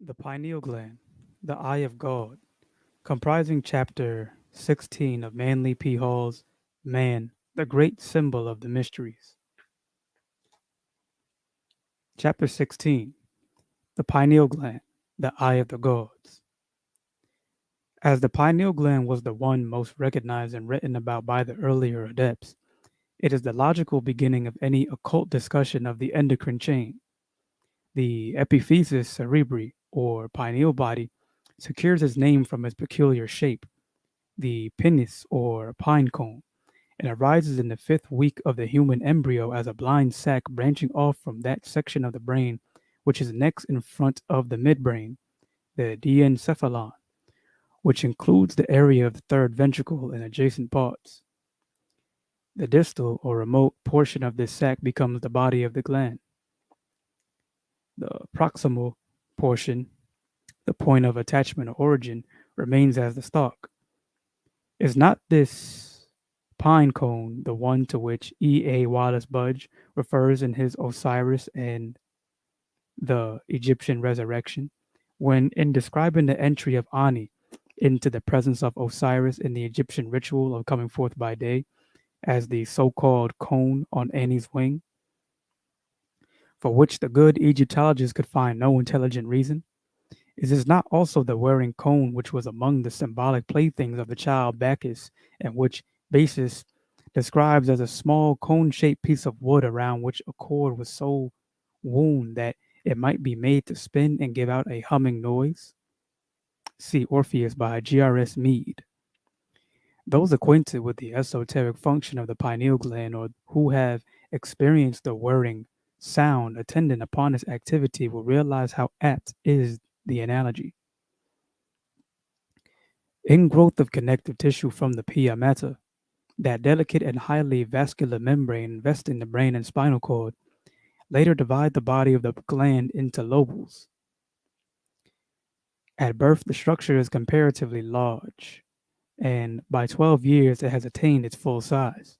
The pineal gland, the eye of God, comprising chapter 16 of Manly P. Hall's Man, the Great Symbol of the Mysteries. Chapter 16, the pineal gland, the eye of the gods. As the pineal gland was the one most recognized and written about by the earlier adepts, it is the logical beginning of any occult discussion of the endocrine chain. The epiphysis cerebri, or pineal body, secures its name from its peculiar shape, the pinnis or pine cone, and arises in the fifth week of the human embryo as a blind sac branching off from that section of the brain which is next in front of the midbrain, the diencephalon, which includes the area of the third ventricle and adjacent parts. The distal or remote portion of this sac becomes the body of the gland. The proximal portion, the point of attachment or origin, remains as the stalk. Is not this pine cone the one to which E.A. Wallace Budge refers in his Osiris and the Egyptian Resurrection, when in describing the entry of Ani into the presence of Osiris in the Egyptian ritual of coming forth by day as the so-called cone on Ani's wing, for which the good Egyptologists could find no intelligent reason? Is this not also the wearing cone which was among the symbolic playthings of the child Bacchus, and which Basis describes as a small cone-shaped piece of wood around which a cord was so wound that it might be made to spin and give out a humming noise? See Orpheus by G.R.S. Mead. Those acquainted with the esoteric function of the pineal gland or who have experienced the whirring sound attendant upon its activity will realize how apt is the analogy. Ingrowth of connective tissue from the pia mater, that delicate and highly vascular membrane investing the brain and spinal cord, later divide the body of the gland into lobules. At birth, the structure is comparatively large, and by 12 years it has attained its full size.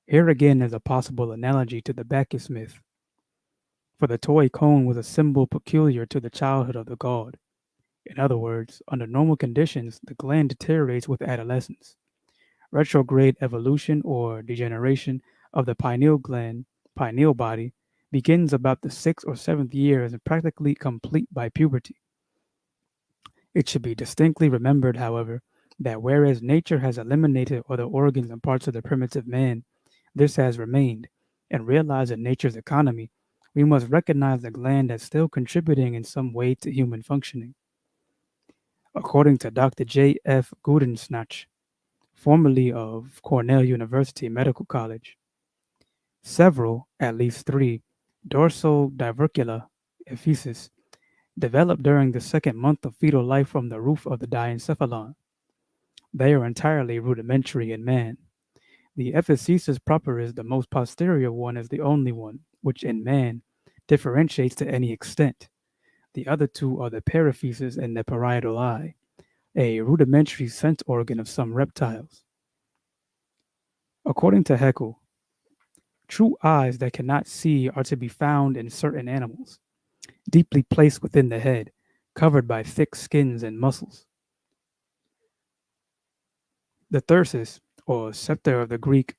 Here again is a possible analogy to the Bacchus myth, for the toy cone was a symbol peculiar to the childhood of the god. In other words, under normal conditions, the gland deteriorates with adolescence. Retrograde evolution or degeneration of the pineal gland, pineal body, begins about the 6th or 7th year and is practically complete by puberty. It should be distinctly remembered, however, that whereas nature has eliminated other organs and parts of the primitive man, this has remained, and realized in nature's economy, we must recognize the gland as still contributing in some way to human functioning. According to Dr. J. F. Gudensnach, formerly of Cornell University Medical College, several, at least three, dorsodivercular epiphyses develop during the second month of fetal life from the roof of the diencephalon. They are entirely rudimentary in man. The epiphysis proper is the most posterior one is the only one, which in man differentiates to any extent. The other two are the periphysis and the parietal eye, a rudimentary sense organ of some reptiles. According to Haeckel, true eyes that cannot see are to be found in certain animals, deeply placed within the head, covered by thick skins and muscles. The thyrsus, or scepter of the Greek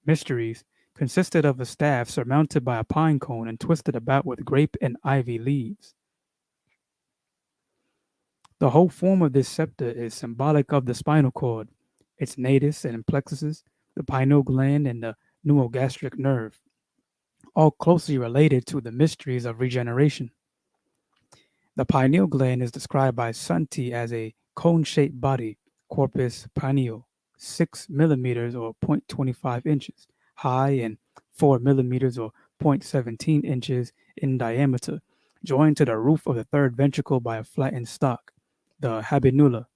mysteries, consisted of a staff surmounted by a pine cone and twisted about with grape and ivy leaves. The whole form of this scepter is symbolic of the spinal cord, its natus and plexuses, the pineal gland, and the pneumogastric nerve, all closely related to the mysteries of regeneration. The pineal gland is described by Santi as a cone-shaped body, corpus pineal, 6 millimeters or 0.25 inches high and 4 millimeters or 0.17 inches in diameter, joined to the roof of the third ventricle by a flattened stalk, the habenula.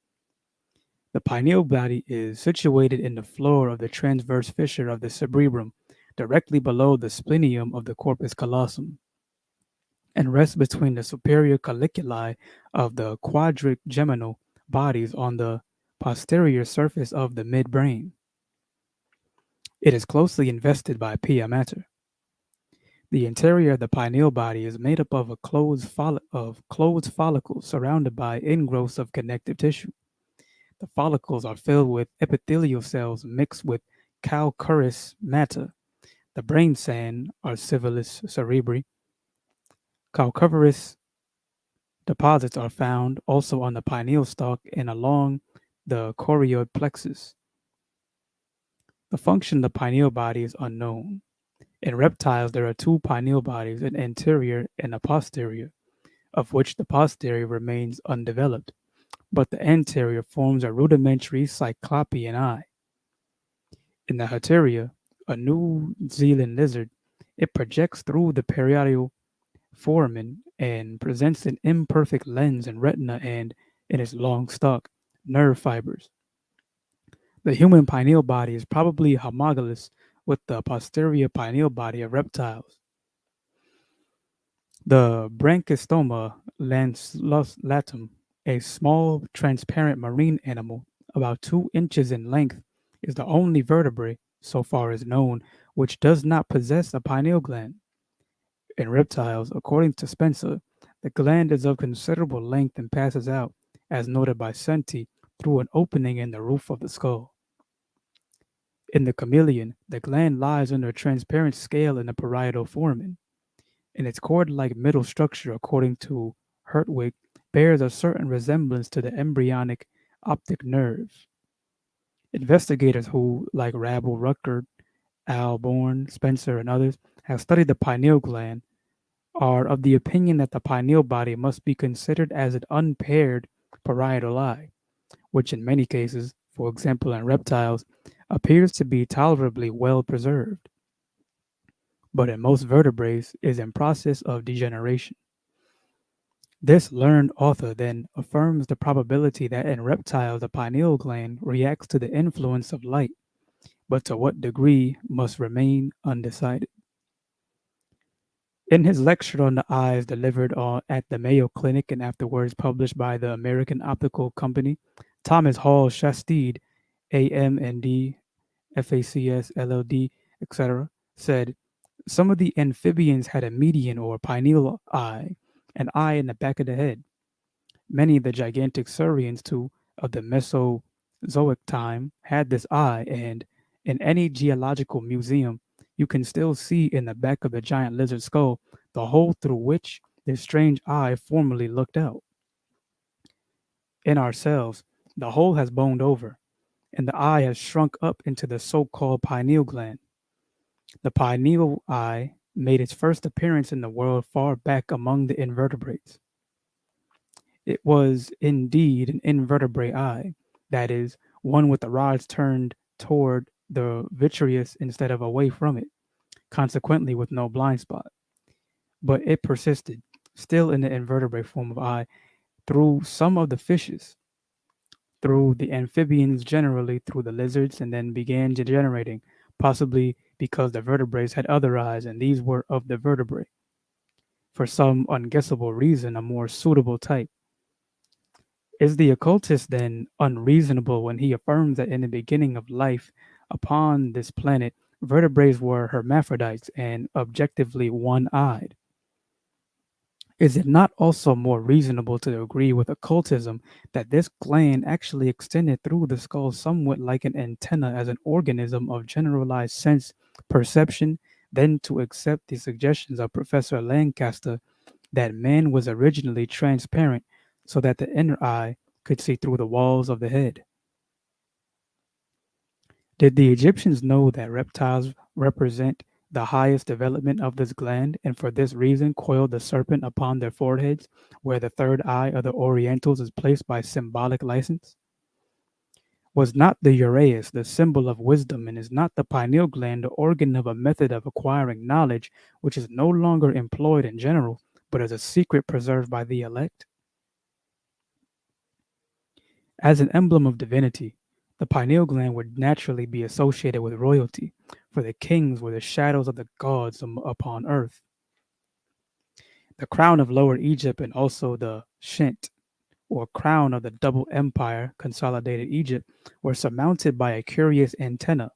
The pineal body is situated in the floor of the transverse fissure of the cerebrum, directly below the splenium of the corpus callosum, and rests between the superior colliculi of the quadrigeminal bodies on the posterior surface of the midbrain. It is closely invested by pia mater. The interior of the pineal body is made up of closed follicles surrounded by ingrowths of connective tissue. The follicles are filled with epithelial cells mixed with calcareous matter. The brain sand, or civilis cerebri, calcareous deposits are found also on the pineal stalk and along the choroid plexus. The function of the pineal body is unknown. In reptiles, there are two pineal bodies, an anterior and a posterior, of which the posterior remains undeveloped, but the anterior forms a rudimentary cyclopean eye. In the Hateria, a New Zealand lizard, it projects through the parietal foramen and presents an imperfect lens in retina and, in its long stalk, nerve fibers. The human pineal body is probably homologous with the posterior pineal body of reptiles. The Branchistoma lanceolatum, a small, transparent marine animal about 2 inches in length, is the only vertebrate, so far as known, which does not possess a pineal gland. In reptiles, according to Spencer, the gland is of considerable length and passes out, as noted by Senti, through an opening in the roof of the skull. In the chameleon, the gland lies under a transparent scale in the parietal foramen. In its cord-like middle structure, according to Hertwig, bears a certain resemblance to the embryonic optic nerve. Investigators who, like Rabel, Ruckert, Al Bourne, Spencer, and others, have studied the pineal gland, are of the opinion that the pineal body must be considered as an unpaired parietal eye, which in many cases, for example in reptiles, appears to be tolerably well preserved, but in most vertebrates is in process of degeneration. This learned author then affirms the probability that in reptiles the pineal gland reacts to the influence of light, but to what degree must remain undecided. In his lecture on the eyes delivered at the Mayo Clinic and afterwards published by the American Optical Company, Thomas Hall Shastede, AMND, FACS, LLD, etc., said, some of the amphibians had a median or pineal eye, an eye in the back of the head. Many of the gigantic saurians, too, of the Mesozoic time had this eye, and in any geological museum, you can still see in the back of the giant lizard skull the hole through which this strange eye formerly looked out. In ourselves, the hole has boned over, and the eye has shrunk up into the so-called pineal gland. The pineal eye made its first appearance in the world far back among the invertebrates. It was indeed an invertebrate eye, that is, one with the rods turned toward the vitreous instead of away from it, consequently with no blind spot. But it persisted, still in the invertebrate form of eye, through some of the fishes, through the amphibians generally, through the lizards, and then began degenerating, possibly because the vertebrates had other eyes and these were of the vertebrate. For some unguessable reason, a more suitable type. Is the occultist then unreasonable when he affirms that in the beginning of life upon this planet, vertebrates were hermaphrodites and objectively one-eyed? Is it not also more reasonable to agree with occultism that this gland actually extended through the skull somewhat like an antenna as an organism of generalized sense perception than to accept the suggestions of Professor Lancaster that man was originally transparent so that the inner eye could see through the walls of the head? Did the Egyptians know that reptiles represent the highest development of this gland, and for this reason coiled the serpent upon their foreheads, where the third eye of the Orientals is placed by symbolic license? Was not the uraeus the symbol of wisdom, and is not the pineal gland the organ of a method of acquiring knowledge which is no longer employed in general, but as a secret preserved by the elect? As an emblem of divinity, the pineal gland would naturally be associated with royalty, for the kings were the shadows of the gods upon earth. The crown of Lower Egypt and also the Shint, or crown of the double empire, consolidated Egypt, were surmounted by a curious antenna,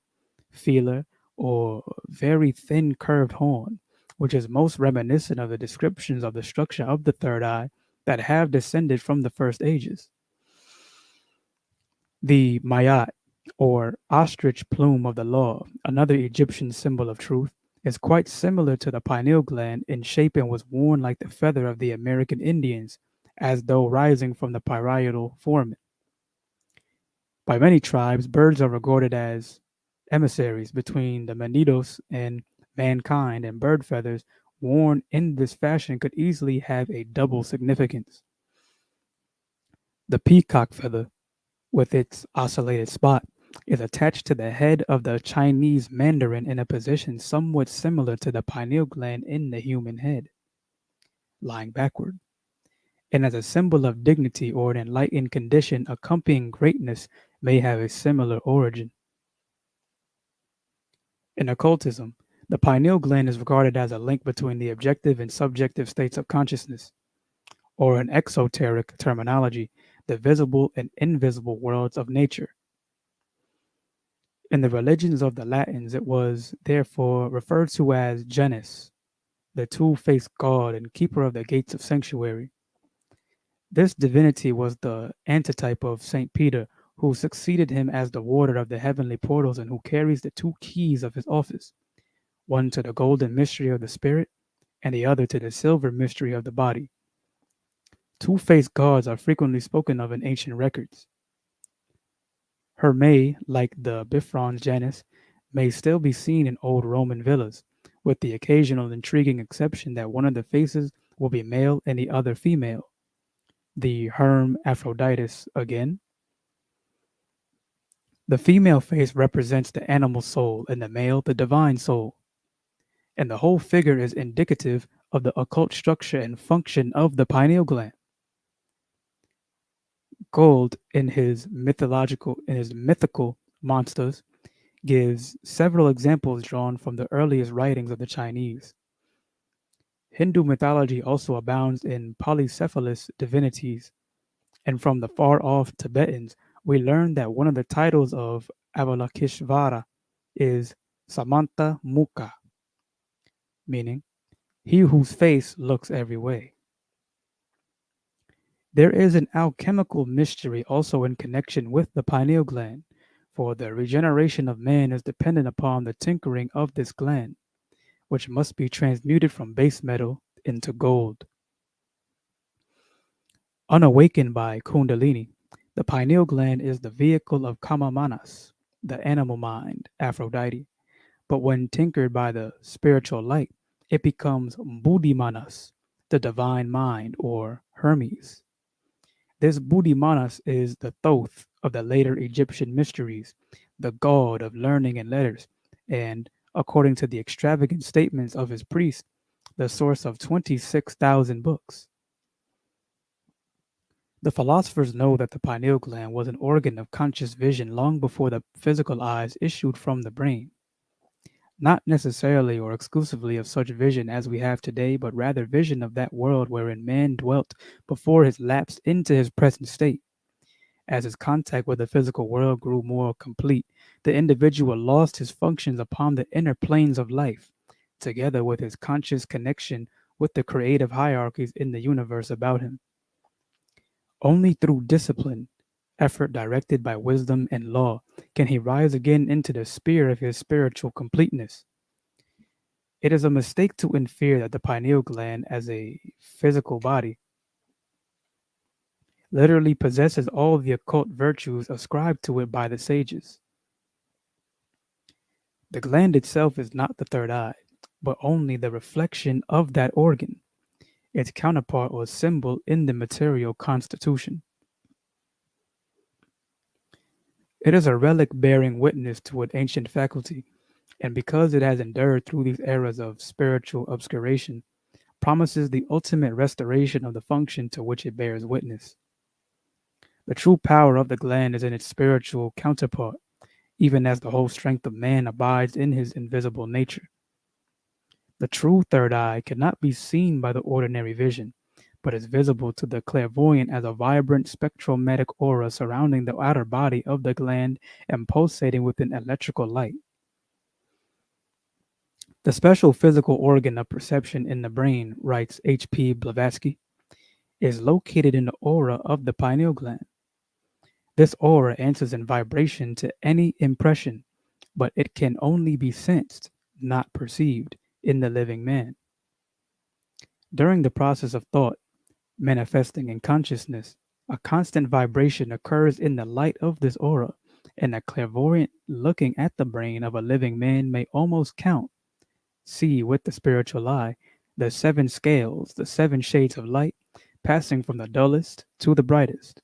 feeler, or very thin curved horn, which is most reminiscent of the descriptions of the structure of the third eye that have descended from the first ages. The mayat, or ostrich plume of the law, another Egyptian symbol of truth, is quite similar to the pineal gland in shape and was worn like the feather of the American Indians, as though rising from the parietal foramen. By many tribes, birds are regarded as emissaries between the Manitos and mankind, and bird feathers worn in this fashion could easily have a double significance. The peacock feather, with its ocellated spot, is attached to the head of the Chinese mandarin in a position somewhat similar to the pineal gland in the human head, lying backward. And as a symbol of dignity or an enlightened condition accompanying greatness may have a similar origin. In occultism, the pineal gland is regarded as a link between the objective and subjective states of consciousness, or in exoteric terminology, the visible and invisible worlds of nature. In the religions of the Latins, it was therefore referred to as Janus, the two-faced god and keeper of the gates of sanctuary. This divinity was the antitype of Saint Peter, who succeeded him as the warder of the heavenly portals and who carries the two keys of his office, one to the golden mystery of the spirit and the other to the silver mystery of the body. Two-faced gods are frequently spoken of in ancient records. Herme, like the Bifrons Janus, may still be seen in old Roman villas, with the occasional intriguing exception that one of the faces will be male and the other female. The Herm Aphroditus again. The female face represents the animal soul and the male the divine soul, and the whole figure is indicative of the occult structure and function of the pineal gland. Gould, in his mythical monsters, gives several examples drawn from the earliest writings of the Chinese. Hindu mythology also abounds in polycephalous divinities, and from the far-off Tibetans, we learn that one of the titles of Avalokiteshvara is Samanta Mukha, meaning he whose face looks every way. There is an alchemical mystery also in connection with the pineal gland, for the regeneration of man is dependent upon the tinkering of this gland, which must be transmuted from base metal into gold. Unawakened by Kundalini, the pineal gland is the vehicle of Kamamanas, the animal mind, Aphrodite, but when tinkered by the spiritual light, it becomes Buddhimanas, the divine mind, or Hermes. This Buddhimanas is the Thoth of the later Egyptian mysteries, the god of learning and letters, and, according to the extravagant statements of his priests, the source of 26,000 books. The philosophers know that the pineal gland was an organ of conscious vision long before the physical eyes issued from the brain. Not necessarily or exclusively of such vision as we have today, but rather vision of that world wherein man dwelt before his lapse into his present state. As his contact with the physical world grew more complete, the individual lost his functions upon the inner planes of life, together with his conscious connection with the creative hierarchies in the universe about him. Only through discipline, effort directed by wisdom and law, can he rise again into the sphere of his spiritual completeness. It is a mistake to infer that the pineal gland, as a physical body, literally possesses all the occult virtues ascribed to it by the sages. The gland itself is not the third eye, but only the reflection of that organ, its counterpart or symbol in the material constitution. It is a relic bearing witness to an ancient faculty, and because it has endured through these eras of spiritual obscuration, promises the ultimate restoration of the function to which it bears witness. The true power of the gland is in its spiritual counterpart, even as the whole strength of man abides in his invisible nature. The true third eye cannot be seen by the ordinary vision, but is visible to the clairvoyant as a vibrant spectrometric aura surrounding the outer body of the gland and pulsating with an electrical light. The special physical organ of perception in the brain, writes H.P. Blavatsky, is located in the aura of the pineal gland. This aura answers in vibration to any impression, but it can only be sensed, not perceived, in the living man. During the process of thought, manifesting in consciousness, a constant vibration occurs in the light of this aura, and a clairvoyant looking at the brain of a living man may almost see with the spiritual eye, the seven scales, the seven shades of light, passing from the dullest to the brightest.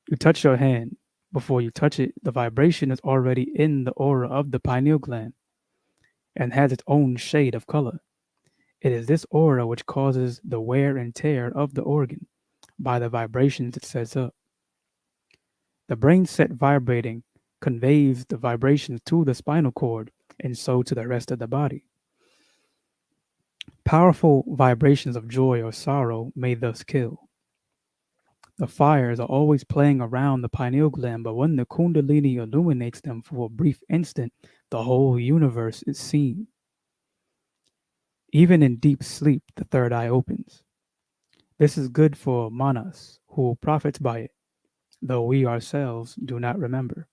You touch your hand. Before you touch it, the vibration is already in the aura of the pineal gland and has its own shade of color. It is this aura which causes the wear and tear of the organ by the vibrations it sets up. The brain set vibrating conveys the vibrations to the spinal cord and so to the rest of the body. Powerful vibrations of joy or sorrow may thus kill. The fires are always playing around the pineal gland, but when the Kundalini illuminates them for a brief instant, the whole universe is seen. Even in deep sleep, the third eye opens. This is good for Manas, who profits by it, though we ourselves do not remember.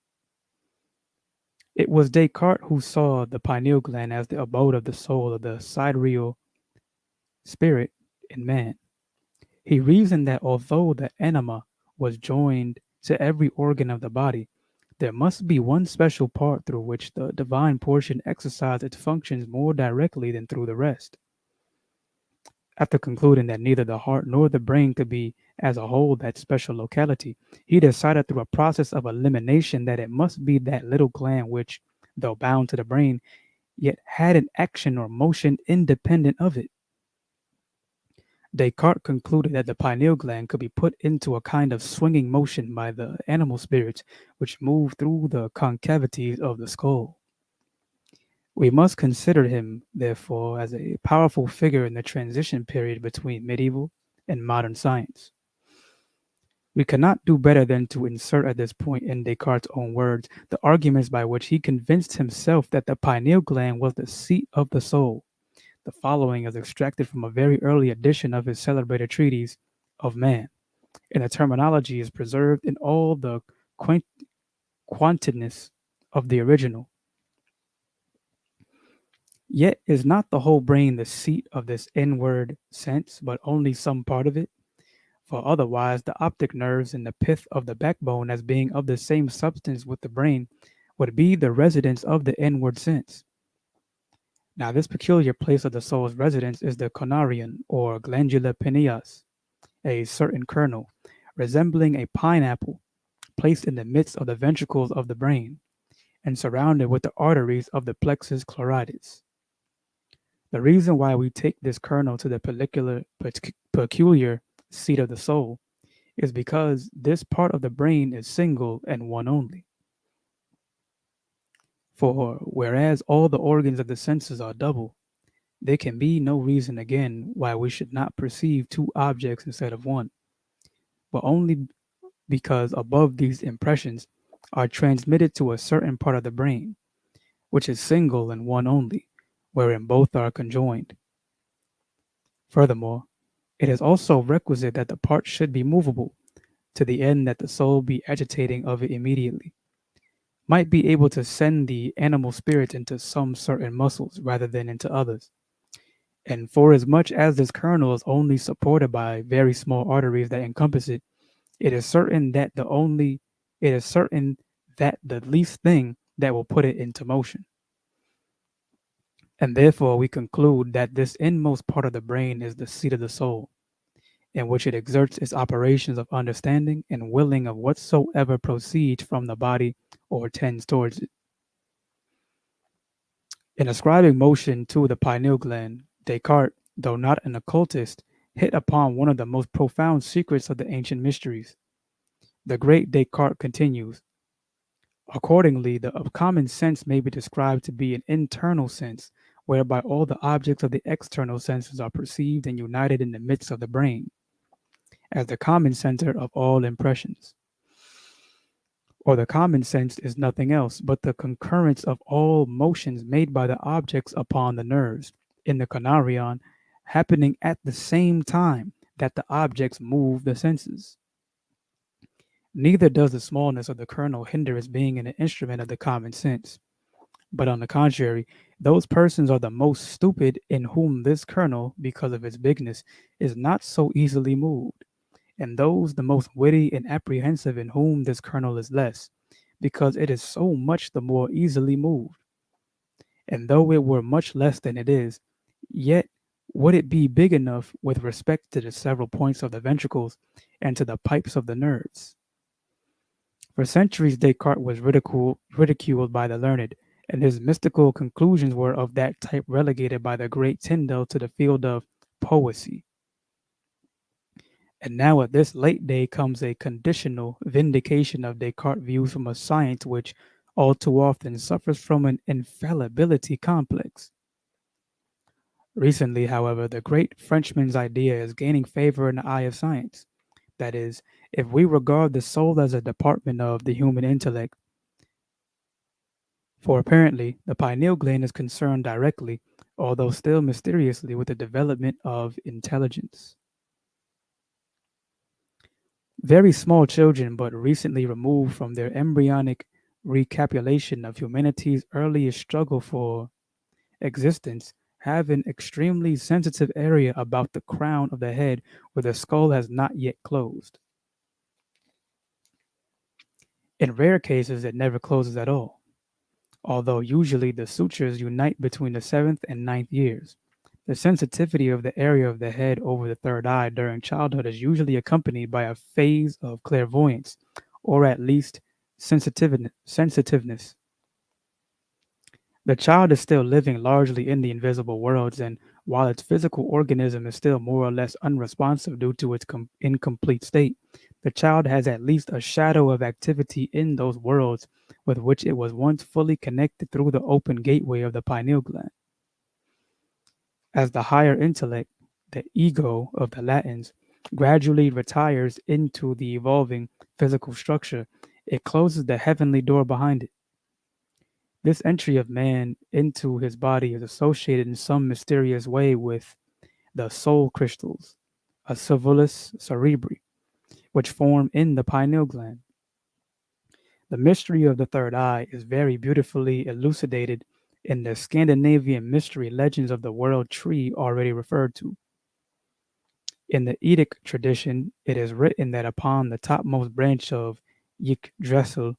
It was Descartes who saw the pineal gland as the abode of the soul of the sidereal spirit in man. He reasoned that although the anima was joined to every organ of the body, there must be one special part through which the divine portion exercised its functions more directly than through the rest. After concluding that neither the heart nor the brain could be as a whole that special locality, he decided through a process of elimination that it must be that little gland which, though bound to the brain, yet had an action or motion independent of it. Descartes concluded that the pineal gland could be put into a kind of swinging motion by the animal spirits which move through the concavities of the skull. We must consider him, therefore, as a powerful figure in the transition period between medieval and modern science. We cannot do better than to insert at this point, in Descartes' own words, the arguments by which he convinced himself that the pineal gland was the seat of the soul. The following is extracted from a very early edition of his celebrated treatise of man, and the terminology is preserved in all the quaintness of the original. Yet is not the whole brain the seat of this inward sense, but only some part of it? For otherwise the optic nerves and the pith of the backbone, as being of the same substance with the brain, would be the residence of the inward sense. Now, this peculiar place of the soul's residence is the conarion, or glandula pineas, a certain kernel, resembling a pineapple, placed in the midst of the ventricles of the brain, and surrounded with the arteries of the plexus choroides. The reason why we take this kernel to the peculiar seat of the soul is because this part of the brain is single and one only. For whereas all the organs of the senses are double, there can be no reason again why we should not perceive two objects instead of one, but only because above these impressions are transmitted to a certain part of the brain, which is single and one only, wherein both are conjoined. Furthermore, it is also requisite that the part should be movable, to the end that the soul be agitating of it immediately, might be able to send the animal spirit into some certain muscles rather than into others. And forasmuch as this kernel is only supported by very small arteries that encompass it, it is certain that the least thing that will put it into motion. And therefore we conclude that this inmost part of the brain is the seat of the soul, in which it exerts its operations of understanding and willing of whatsoever proceeds from the body or tends towards it. In ascribing motion to the pineal gland, Descartes, though not an occultist, hit upon one of the most profound secrets of the ancient mysteries. The great Descartes continues, accordingly, the common sense may be described to be an internal sense, whereby all the objects of the external senses are perceived and united in the midst of the brain, as the common center of all impressions. or the common sense is nothing else but the concurrence of all motions made by the objects upon the nerves in the canarion happening at the same time that the objects move the senses. Neither does the smallness of the kernel hinder its being an instrument of the common sense, but on the contrary, those persons are the most stupid in whom this kernel, because of its bigness, is not so easily moved, and those the most witty and apprehensive in whom this kernel is less, because it is so much the more easily moved. And though it were much less than it is, yet would it be big enough with respect to the several points of the ventricles and to the pipes of the nerves. For centuries Descartes was ridiculed by the learned, and his mystical conclusions were of that type relegated by the great Tyndall to the field of poesy. And now at this late day comes a conditional vindication of Descartes' views from a science which all too often suffers from an infallibility complex. Recently, however, the great Frenchman's idea is gaining favor in the eye of science. That is, if we regard the soul as a department of the human intellect, for apparently the pineal gland is concerned directly, although still mysteriously, with the development of intelligence. Very small children, but recently removed from their embryonic recapitulation of humanity's earliest struggle for existence, have an extremely sensitive area about the crown of the head where the skull has not yet closed. In rare cases, it never closes at all, although usually the sutures unite between the seventh and ninth years. The sensitivity of the area of the head over the third eye during childhood is usually accompanied by a phase of clairvoyance, or at least sensitiveness. The child is still living largely in the invisible worlds, and while its physical organism is still more or less unresponsive due to its incomplete state, the child has at least a shadow of activity in those worlds with which it was once fully connected through the open gateway of the pineal gland. As the higher intellect, the ego of the Latins, gradually retires into the evolving physical structure, it closes the heavenly door behind it. This entry of man into his body is associated in some mysterious way with the soul crystals, a cervellus cerebri, which form in the pineal gland. The mystery of the third eye is very beautifully elucidated in the Scandinavian mystery legends of the world tree already referred to. In the Edic tradition, it is written that upon the topmost branch of Yggdrasil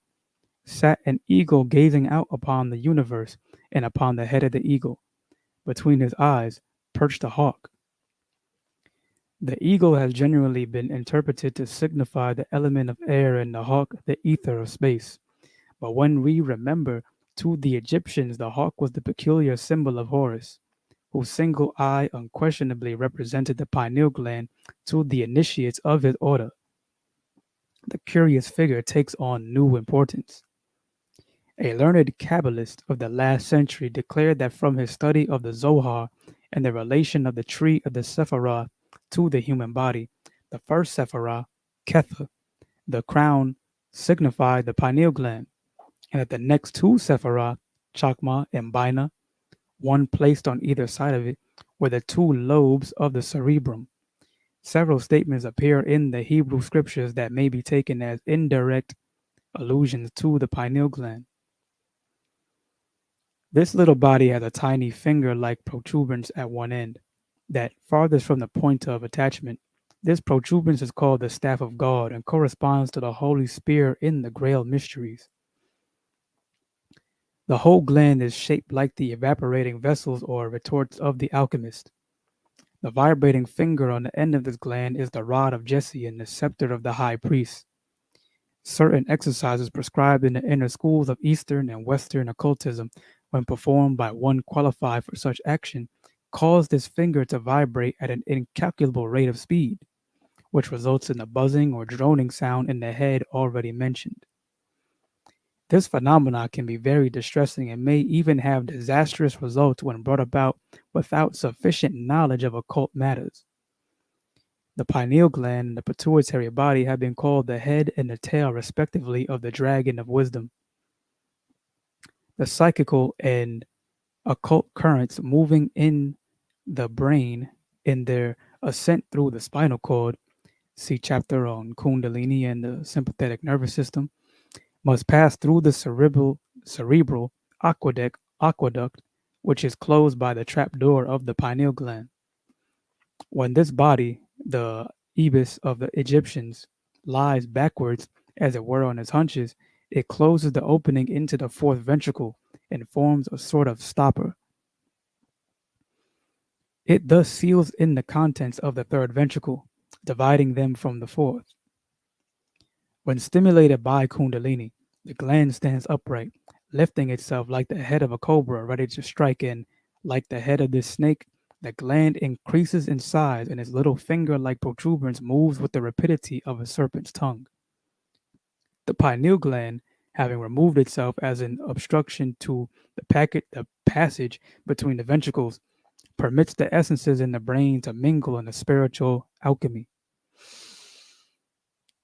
sat an eagle gazing out upon the universe, and upon the head of the eagle, between his eyes, perched a hawk. The eagle has generally been interpreted to signify the element of air and the hawk the ether of space. But when we remember, to the Egyptians the hawk was the peculiar symbol of Horus, whose single eye unquestionably represented the pineal gland to the initiates of his order, the curious figure takes on new importance. A learned Kabbalist of the last century declared that from his study of the Zohar and the relation of the tree of the Sephirah to the human body, the first Sephirah, Kether, the crown, signified the pineal gland, and that the next two Sephirah, Chakma and Bina, one placed on either side of it, were the two lobes of the cerebrum. Several statements appear in the Hebrew scriptures that may be taken as indirect allusions to the pineal gland. This little body has a tiny finger-like protuberance at one end, that farthest from the point of attachment. This protuberance is called the staff of God and corresponds to the holy spear in the Grail mysteries. The whole gland is shaped like the evaporating vessels or retorts of the alchemist. The vibrating finger on the end of this gland is the rod of Jesse and the scepter of the high priest. Certain exercises prescribed in the inner schools of Eastern and Western occultism, when performed by one qualified for such action, cause this finger to vibrate at an incalculable rate of speed, which results in the buzzing or droning sound in the head already mentioned. This phenomenon can be very distressing and may even have disastrous results when brought about without sufficient knowledge of occult matters. The pineal gland and the pituitary body have been called the head and the tail, respectively, of the dragon of wisdom. The psychical and occult currents moving in the brain in their ascent through the spinal cord, see chapter on Kundalini and the sympathetic nervous system, must pass through the cerebral aqueduct, which is closed by the trap door of the pineal gland. When this body, the ibis of the Egyptians, lies backwards, as it were on its hunches, it closes the opening into the fourth ventricle and forms a sort of stopper. It thus seals in the contents of the third ventricle, dividing them from the fourth. When stimulated by Kundalini, the gland stands upright, lifting itself like the head of a cobra ready to strike, and, like the head of this snake, the gland increases in size and its little finger-like protuberance moves with the rapidity of a serpent's tongue. The pineal gland, having removed itself as an obstruction to the passage between the ventricles, permits the essences in the brain to mingle in a spiritual alchemy.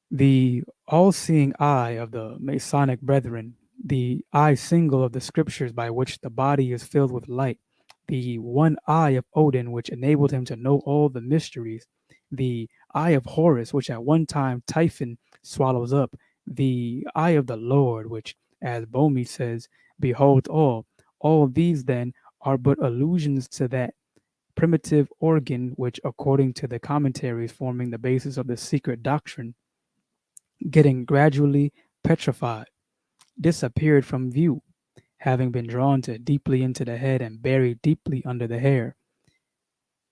The all-seeing eye of the Masonic brethren, the eye single of the scriptures by which the body is filled with light, the one eye of Odin which enabled him to know all the mysteries, the eye of Horus which at one time Typhon swallows up, the eye of the Lord which, as Bomi says, beholds all these then are but allusions to that primitive organ which, according to the commentaries forming the basis of the secret doctrine, getting gradually petrified, disappeared from view, having been drawn too deeply into the head and buried deeply under the hair.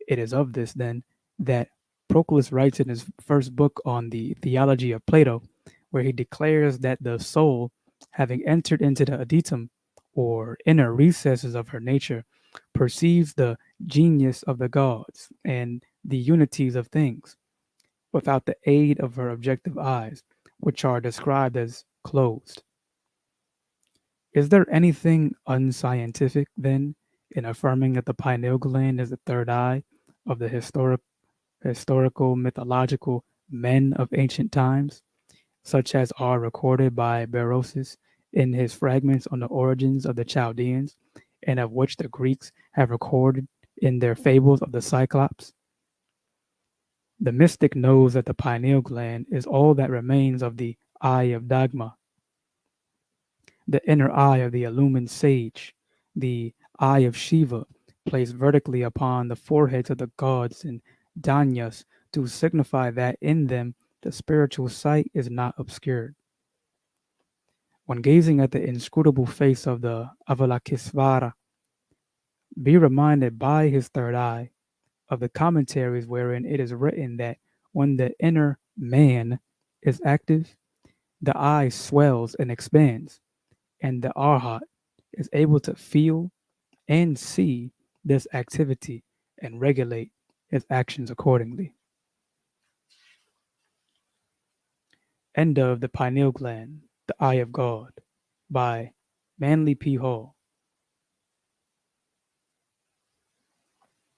It is of this, then, that Proclus writes in his first book on the theology of Plato, where he declares that the soul, having entered into the adytum, or inner recesses of her nature, perceives the genius of the gods and the unities of things, without the aid of her objective eyes, which are described as closed. Is there anything unscientific, then, in affirming that the pineal gland is the third eye of the historical, mythological men of ancient times, such as are recorded by Berosus in his fragments on the origins of the Chaldeans, and of which the Greeks have recorded in their fables of the Cyclops? The mystic knows that the pineal gland is all that remains of the eye of Dagma, the inner eye of the illumined sage, the eye of Shiva, placed vertically upon the foreheads of the gods and danyas to signify that in them the spiritual sight is not obscured. When gazing at the inscrutable face of the Avalokitesvara, be reminded by his third eye of the commentaries wherein it is written that when the inner man is active, the eye swells and expands, and the arhat is able to feel and see this activity and regulate his actions accordingly. End of The Pineal Gland, The Eye of God by Manly P. Hall.